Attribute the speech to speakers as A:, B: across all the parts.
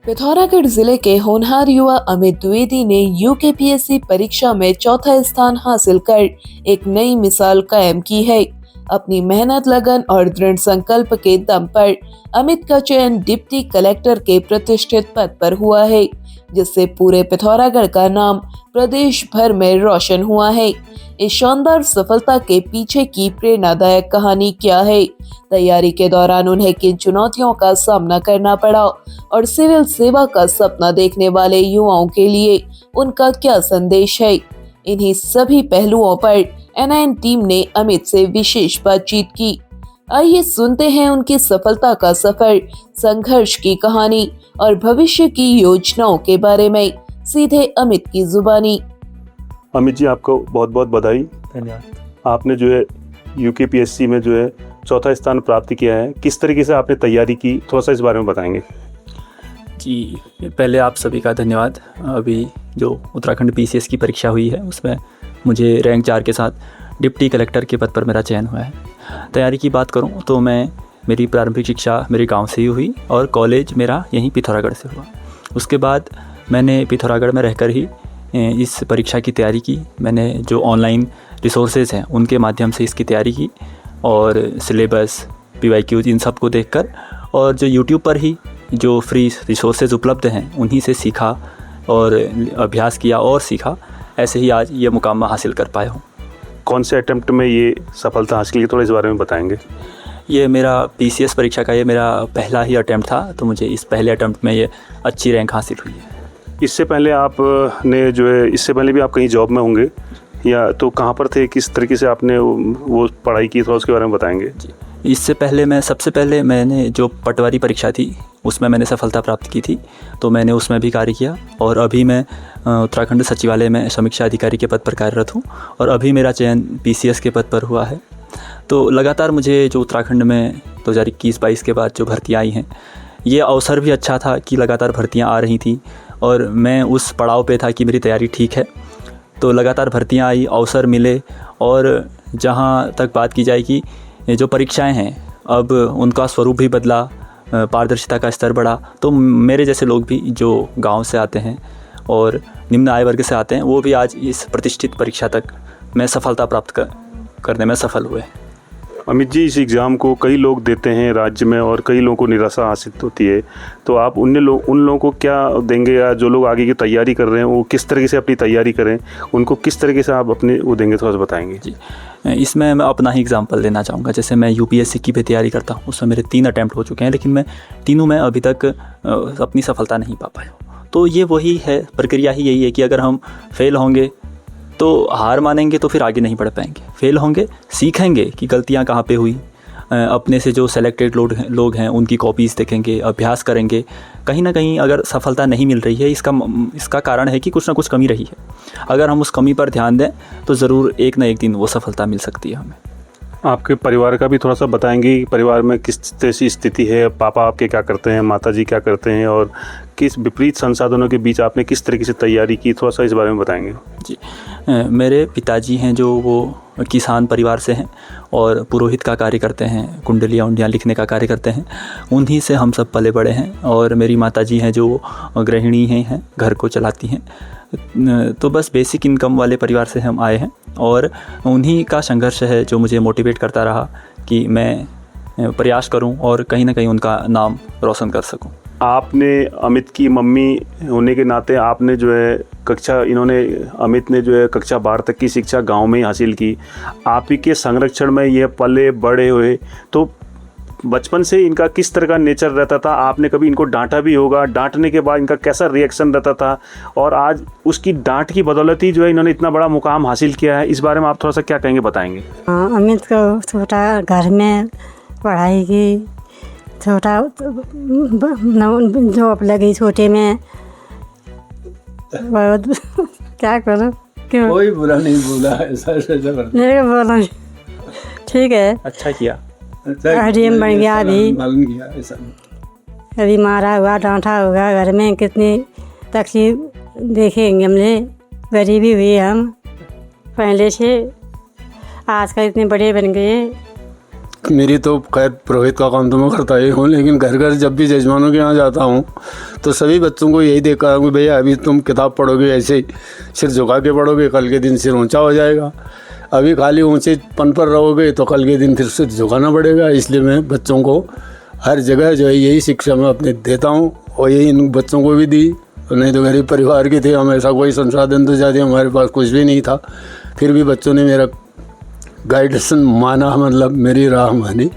A: पिथौरागढ़ जिले के होनहार युवा अमित द्विवेदी ने यूकेपीएससी परीक्षा में चौथा स्थान हासिल कर एक नई मिसाल कायम की है। अपनी मेहनत, लगन और दृढ़ संकल्प के दम पर अमित का चयन डिप्टी कलेक्टर के प्रतिष्ठित पद पर हुआ है, जिससे पूरे पिथौरागढ़ का नाम प्रदेश भर में रोशन हुआ है। इस शानदार सफलता के पीछे की प्रेरणादायक कहानी क्या है, तैयारी के दौरान उन्हें किन चुनौतियों का सामना करना पड़ा और सिविल सेवा का सपना देखने वाले युवाओं के लिए उनका क्या संदेश है, इन्हीं सभी पहलुओं पर एनआईएन टीम ने अमित से विशेष बातचीत की। आइए सुनते हैं उनकी सफलता का सफर, संघर्ष की कहानी और भविष्य की योजनाओं के बारे में सीधे अमित की जुबानी।
B: अमित जी, आपको बहुत बहुत बधाई।
C: धन्यवाद।
B: आपने जो है यूकेपीएससी में जो है चौथा स्थान प्राप्त किया है। किस तरीके से आपने तैयारी की, थोड़ा सा इस बारे में बताएंगे।
C: जी, पहले आप सभी का धन्यवाद। अभी जो उत्तराखंड पीसीएस की परीक्षा हुई है उसमें मुझे रैंक 4 के साथ डिप्टी कलेक्टर के पद पर मेरा चयन हुआ है। तैयारी की बात करूं तो मेरी प्रारंभिक शिक्षा मेरे गांव से ही हुई और कॉलेज मेरा यहीं पिथौरागढ़ से हुआ। उसके बाद मैंने पिथौरागढ़ में रहकर ही इस परीक्षा की तैयारी की। मैंने जो ऑनलाइन रिसोर्सेज हैं उनके माध्यम से इसकी तैयारी की और सिलेबस, पीवाईक्यूज इन सब को देखकर और जो यूट्यूब पर ही जो फ्री रिसोर्सेज उपलब्ध हैं उन्हीं से सीखा और अभ्यास किया और सीखा। ऐसे ही आज ये मुकाम हासिल कर पाया हूँ।
B: कौन से अटेम्प्ट में ये सफलता हासिल की, थोड़ा इस बारे में बताएंगे।
C: ये मेरा पीसीएस परीक्षा का ये मेरा पहला ही अटेम्प्ट था, तो मुझे इस पहले अटेम्प्ट में ये अच्छी रैंक हासिल हुई है।
B: इससे पहले आपने जो है इससे पहले भी आप कहीं जॉब में होंगे या तो कहाँ पर थे, किस तरीके से आपने वो पढ़ाई की, थोड़ा उसके बारे में बताएंगे।
C: जी, इससे पहले सबसे पहले मैंने जो पटवारी परीक्षा थी उसमें मैंने सफलता प्राप्त की थी, तो मैंने उसमें भी कार्य किया और अभी मैं उत्तराखंड सचिवालय में समीक्षा अधिकारी के पद पर कार्यरत हूँ और अभी मेरा चयन पीसीएस के पद पर हुआ है। तो लगातार मुझे जो उत्तराखंड में 2021-22 के बाद जो भर्तियाँ आई हैं, ये अवसर भी अच्छा था कि लगातार भर्तियाँ आ रही थी और मैं उस पड़ाव पे था कि मेरी तैयारी ठीक है। तो लगातार भर्तियाँ आई, अवसर मिले और जहाँ तक बात की जाए कि जो परीक्षाएं हैं अब उनका स्वरूप भी बदला, पारदर्शिता का स्तर बढ़ा, तो मेरे जैसे लोग भी जो गांव से आते हैं और निम्न आय वर्ग से आते हैं वो भी आज इस प्रतिष्ठित परीक्षा तक में सफलता प्राप्त करने में सफल हुए।
B: अमित जी, इस एग्ज़ाम को कई लोग देते हैं राज्य में और कई लोगों को निराशा हासिल होती है, तो आप उन लोगों को क्या देंगे, या जो लोग आगे की तैयारी कर रहे हैं वो किस तरीके से अपनी तैयारी करें, उनको किस तरीके से आप अपने वो देंगे, थोड़ा सा बताएंगे।
C: जी, इसमें मैं अपना ही एग्जांपल देना चाहूँगा। जैसे मैं यूपीएससी की भी तैयारी करता हूँ, उसमें मेरे 3 अटैम्प्ट हो चुके हैं, लेकिन मैं तीनों में अभी तक अपनी सफलता नहीं पा पाया। तो ये वही है, प्रक्रिया ही यही है कि अगर हम फेल होंगे तो हार मानेंगे तो फिर आगे नहीं बढ़ पाएंगे। फेल होंगे, सीखेंगे कि गलतियाँ कहाँ पे हुई, अपने से जो सेलेक्टेड लोग हैं उनकी कॉपीज़ देखेंगे, अभ्यास करेंगे। कहीं ना कहीं अगर सफलता नहीं मिल रही है, इसका कारण है कि कुछ ना कुछ कमी रही है। अगर हम उस कमी पर ध्यान दें तो ज़रूर एक ना एक दिन वो सफलता मिल सकती है हमें।
B: आपके परिवार का भी थोड़ा सा बताएंगे कि परिवार में किस जैसी स्थिति है, पापा आपके क्या करते हैं, माता जी क्या करते हैं और किस विपरीत संसाधनों के बीच आपने किस तरीके से तैयारी की, थोड़ा सा इस बारे में बताएंगे।
C: जी, मेरे पिताजी हैं जो वो किसान परिवार से हैं और पुरोहित का कार्य करते हैं, कुंडलियाँ उंडलियाँ लिखने का कार्य करते हैं। उन्हीं से हम सब पले बड़े हैं और मेरी माताजी हैं जो गृहिणी हैं, घर को चलाती हैं। तो बस बेसिक इनकम वाले परिवार से हम आए हैं और उन्हीं का संघर्ष है जो मुझे मोटिवेट करता रहा कि मैं प्रयास करूं और कहीं ना कहीं उनका नाम रोशन कर सकूं।
B: आपने अमित की मम्मी होने के नाते आपने जो है अमित ने जो है कक्षा 12 तक की शिक्षा गांव में ही हासिल की। आप ही के संरक्षण में ये पले बड़े हुए, तो बचपन से इनका किस तरह का नेचर रहता था? आपने कभी इनको डांटा भी होगा, डांटने के बाद इनका कैसा रिएक्शन रहता था और आज उसकी डांट की बदौलत ही जो है इन्होंने इतना बड़ा मुकाम हासिल किया है, इस बारे में आप थोड़ा सा क्या कहेंगे, बताएंगे।
D: अमित को छोटा घर में पढ़ाई की, छोटा जॉब लगी छोटे में, बहुत क्या करो, क्यों
E: कोई बुरा नहीं बोला है,
D: मेरे को बोला ठीक है,
C: अच्छा किया,
D: हरियम बन गया। अभी मारा हुआ, डांटा हुआ, घर में कितनी तकलीफ देखेंगे हमने, गरीबी हुई हम पहले से, आजकल इतने बड़े बन गए।
E: मेरी तो खैर पुरोहित का काम तो मैं करता ही हूँ, लेकिन घर घर जब भी जजमानों के यहाँ जाता हूँ तो सभी बच्चों को यही देखा हूँ कि भैया अभी तुम किताब पढ़ोगे ऐसे ही सिर झुका के पढ़ोगे, कल के दिन सिर ऊंचा हो जाएगा। अभी खाली ऊंचे पन पर रहोगे तो कल के दिन फिर सिर झुकाना पड़ेगा। इसलिए मैं बच्चों को हर जगह जो है यही शिक्षा मैं अपने देता हूँ और यही इन बच्चों को भी दी। नहीं तो गरीब परिवार के थे हम, ऐसा कोई संसाधन तो ज़्यादा हमारे पास कुछ भी नहीं था, फिर भी बच्चों ने मेरा गाइडेंस माना, मतलब मेरी राह मानी।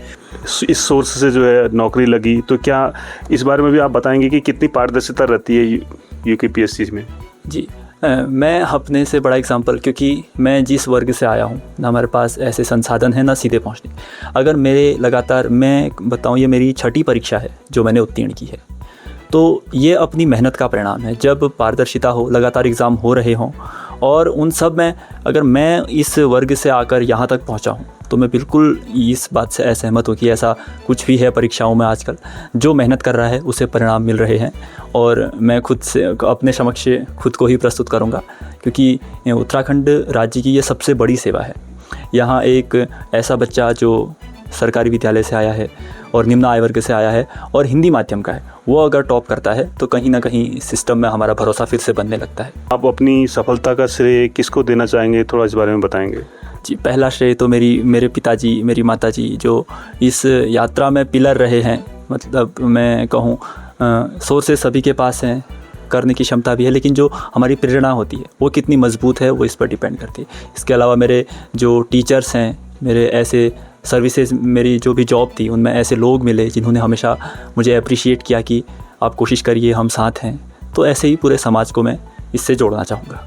B: इस सोर्स से जो है नौकरी लगी, तो क्या इस बारे में भी आप बताएंगे कि कितनी पारदर्शिता रहती है यूकेपीएससी में?
C: जी, मैं अपने से बड़ा एग्जांपल, क्योंकि मैं जिस वर्ग से आया हूँ ना हमारे पास ऐसे संसाधन हैं ना सीधे पहुँचने। अगर मेरे लगातार मैं बताऊँ, ये मेरी 6ठी परीक्षा है जो मैंने उत्तीर्ण की है, तो ये अपनी मेहनत का परिणाम है। जब पारदर्शिता हो, लगातार एग्ज़ाम हो रहे हों और उन सब में अगर मैं इस वर्ग से आकर यहाँ तक पहुँचा हूँ तो मैं बिल्कुल इस बात से असहमत हूँ कि ऐसा कुछ भी है परीक्षाओं में आजकल। जो मेहनत कर रहा है उसे परिणाम मिल रहे हैं और मैं खुद से अपने समक्ष खुद को ही प्रस्तुत करूँगा, क्योंकि उत्तराखंड राज्य की ये सबसे बड़ी सेवा है। यहाँ एक ऐसा बच्चा जो सरकारी विद्यालय से आया है और निम्न आय वर्ग से आया है और हिंदी माध्यम का है, वो अगर टॉप करता है तो कहीं ना कहीं सिस्टम में हमारा भरोसा फिर से बनने लगता है।
B: आप अपनी सफलता का श्रेय किसको देना चाहेंगे, थोड़ा इस बारे में बताएंगे?
C: जी, पहला श्रेय तो मेरे पिताजी, मेरी माताजी जो इस यात्रा में पिलर रहे हैं। मतलब मैं कहूँ सोर्सेस सभी के पास हैं, करने की क्षमता भी है, लेकिन जो हमारी प्रेरणा होती है वो कितनी मजबूत है वो इस पर डिपेंड करती है। इसके अलावा मेरे जो टीचर्स हैं, मेरे ऐसे सर्विसेज, मेरी जो भी जॉब थी उनमें ऐसे लोग मिले जिन्होंने हमेशा मुझे अप्रिशिएट किया कि आप कोशिश करिए, हम साथ हैं। तो ऐसे ही पूरे समाज को मैं इससे जोड़ना चाहूँगा।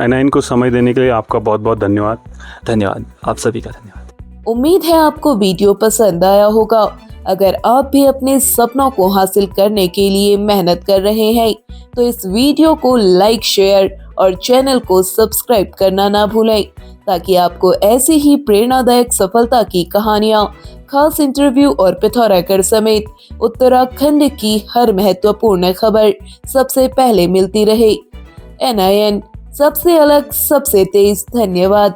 B: N9 को समय देने के लिए आपका बहुत बहुत धन्यवाद।
C: धन्यवाद, आप सभी का धन्यवाद।
A: उम्मीद है आपको वीडियो पसंद आया होगा। अगर आप भी अपने सपनों को हासिल करने के लिए मेहनत कर रहे हैं तो इस वीडियो को लाइक, शेयर और चैनल को सब्सक्राइब करना ना भूलें, ताकि आपको ऐसी ही प्रेरणादायक सफलता की कहानियाँ, खास इंटरव्यू और पिथौरागढ़ समेत उत्तराखंड की हर महत्वपूर्ण खबर सबसे पहले मिलती रहे। NIN, सबसे अलग, सबसे तेज। धन्यवाद।